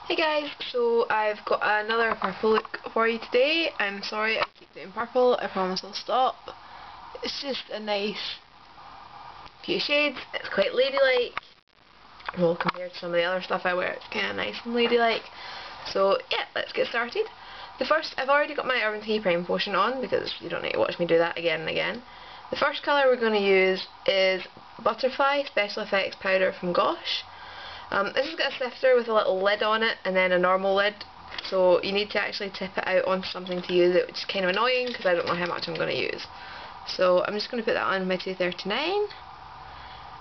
Hey guys, so I've got another purple look for you today. I'm sorry I keep doing purple, I promise I'll stop. It's just a nice few shades, it's quite ladylike. Well, compared to some of the other stuff I wear, it's kind of nice and ladylike. So yeah, let's get started. The first, I've already got my Urban Decay Prime Potion on because you don't need to watch me do that again and again. The first colour we're going to use is Butterfly Special Effects Powder from Gosh. This has got a sifter with a little lid on it and then a normal lid, so you need to actually tip it out onto something to use it, which is kind of annoying because I don't know how much I'm going to use. So I'm just going to put that on my 239.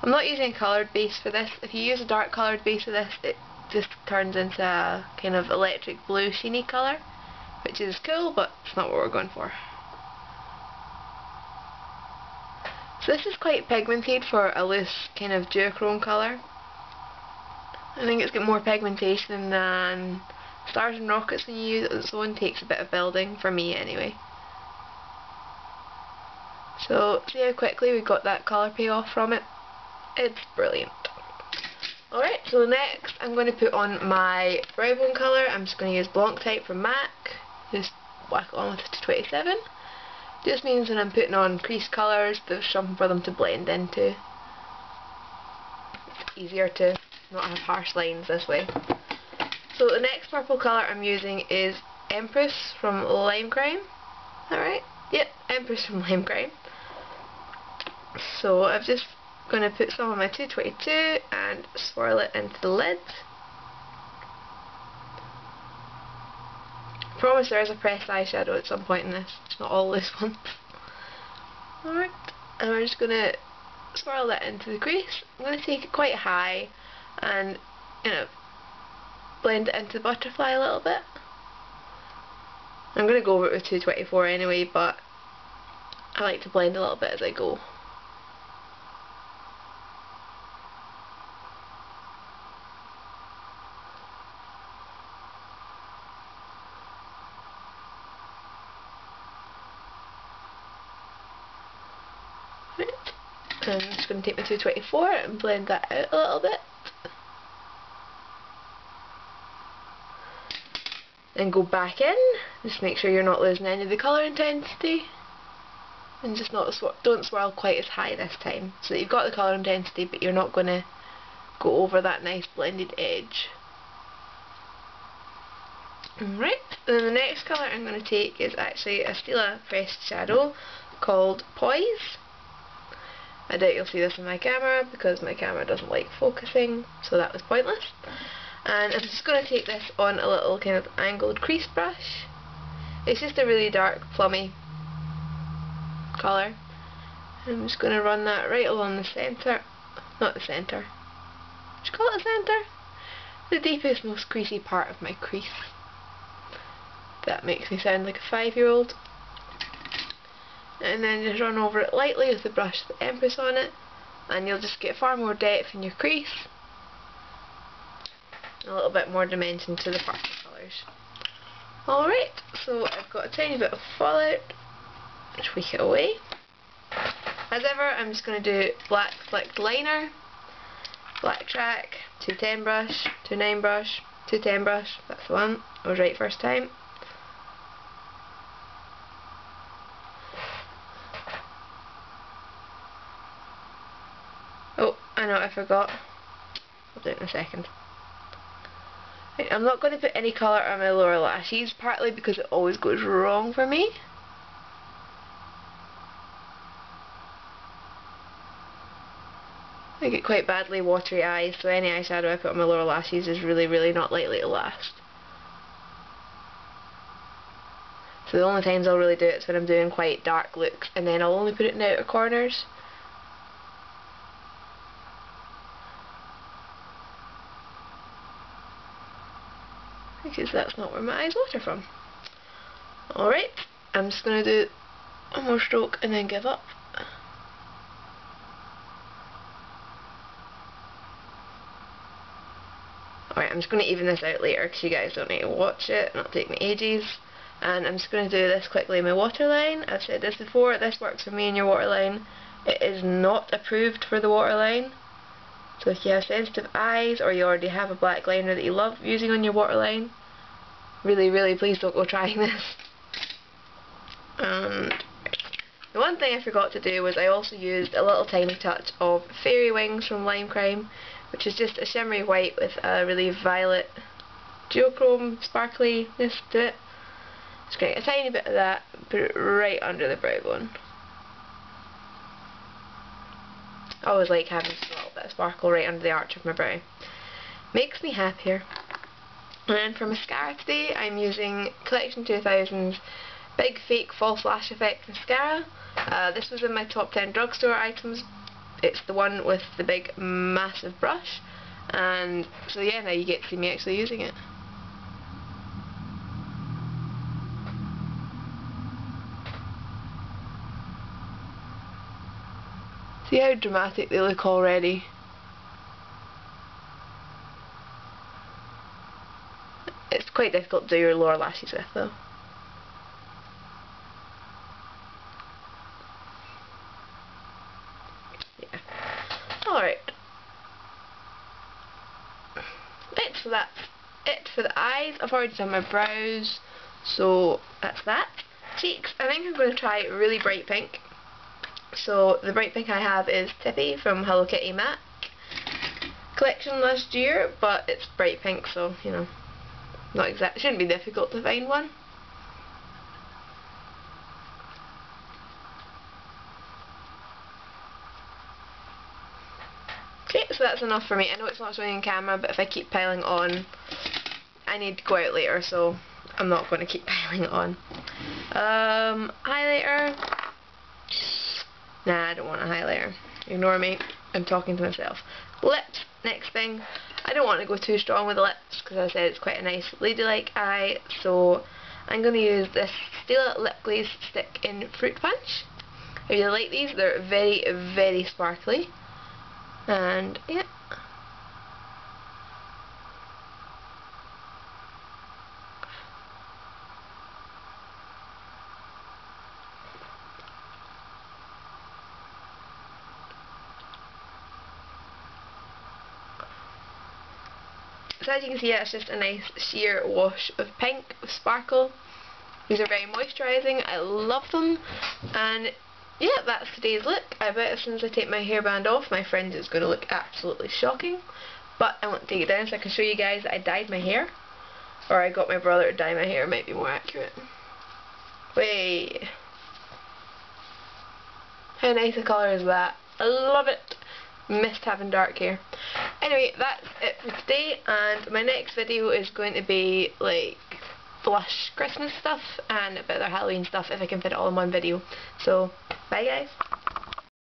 I'm not using a coloured base for this. If you use a dark coloured base for this, it just turns into a kind of electric blue sheeny colour, which is cool, but it's not what we're going for. So this is quite pigmented for a loose kind of duochrome colour. I think it's got more pigmentation than Stars and Rockets when you use it on its own. Takes a bit of building, for me anyway. So see how quickly we got that colour payoff from it? It's brilliant. Alright, so next I'm going to put on my brow bone colour. I'm just going to use Blanc type from MAC. Just whack it on with 227. Just means when I'm putting on crease colours, there's something for them to blend into. It's easier to not have harsh lines this way. So the next purple colour I'm using is Empress from Lime Crime. Alright? Yep, Empress from Lime Crime. So I'm just going to put some on my 222 and swirl it into the lid. I promise there is a pressed eyeshadow at some point in this. It's not all this one. Alright, and we're just going to swirl that into the crease. I'm going to take it quite high and, you know, blend it into the butterfly a little bit. I'm going to go over it with 224 anyway, but I like to blend a little bit as I go. I'm just going to take my 224 and blend that out a little bit. Then go back in, just make sure you're not losing any of the colour intensity. And just don't swirl quite as high this time, so that you've got the colour intensity but you're not going to go over that nice blended edge. Alright, and then the next colour I'm going to take is actually a Stila pressed shadow called Poise. I doubt you'll see this in my camera because my camera doesn't like focusing, so that was pointless. And I'm just going to take this on a little kind of angled crease brush. It's just a really dark plummy colour. I'm just going to run that right along the centre. Not the centre. Should I call it the centre? The deepest, most creasy part of my crease. That makes me sound like a 5-year-old. And then just run over it lightly with the brush with the Empress on it, and you'll just get far more depth in your crease, a little bit more dimension to the purple colours. Alright, so I've got a tiny bit of fallout, tweak it away. As ever, I'm just going to do black flicked liner, Blacktrack, 210 brush, 209 brush, 210 brush, that's the one, I was right first time. Oh, I know, I forgot. I'll do it in a second. Right, I'm not going to put any colour on my lower lashes, partly because it always goes wrong for me. I get quite badly watery eyes, so any eyeshadow I put on my lower lashes is really not likely to last. So the only times I'll really do it is when I'm doing quite dark looks, and then I'll only put it in the outer corners. Because that's not where my eyes water from. Alright, I'm just going to do one more stroke and then give up. Alright, I'm just going to even this out later because you guys don't need to watch it, it'll take me ages. And I'm just going to do this quickly in my waterline. I've said this before, this works for me in your waterline. It is not approved for the waterline. So if you have sensitive eyes or you already have a black liner that you love using on your waterline, really please don't go trying this. And the one thing I forgot to do was I also used a little tiny touch of Fairywings from Lime Crime, which is just a shimmery white with a really violet duochrome sparkliness to it. Just getting a tiny bit of that, put it right under the brow bone. I always like having just a little bit of sparkle right under the arch of my brow. Makes me happier. And for mascara today, I'm using Collection 2000's Big Fake False Lash Effect Mascara. This was in my top 10 drugstore items. It's the one with the big massive brush. And so yeah, now you get to see me actually using it. See how dramatic they look already? It's quite difficult to do your lower lashes with though. Yeah. Alright. That's it for the eyes. I've already done my brows, so that's that. Cheeks, I think I'm going to try really bright pink. So the bright pink I have is Tippy from Hello Kitty MAC collection last year, but it's bright pink, so you know, not exact. Shouldn't be difficult to find one. Okay, so that's enough for me. I know it's not showing in camera, but if I keep piling on, I need to go out later, so I'm not going to keep piling on. Highlighter. Nah, I don't want a highlighter. Ignore me. I'm talking to myself. Lips. Next thing. I don't want to go too strong with the lips because as I said it's quite a nice ladylike eye, so I'm going to use this Stila Lip Glaze stick in Fruit Punch. I really like these. They're very sparkly. And yeah. So as you can see, it's just a nice sheer wash of pink with sparkle. These are very moisturising. I love them. And yeah, that's today's look. I bet as soon as I take my hairband off, my friend is going to look absolutely shocking. But I won't take it down so I can show you guys that I dyed my hair. Or I got my brother to dye my hair, might be more accurate. Wait. How nice a colour is that? I love it. Missed having dark hair. Anyway, that's it for today, and my next video is going to be like blush Christmas stuff and a bit of Halloween stuff if I can fit it all in one video. So, bye guys.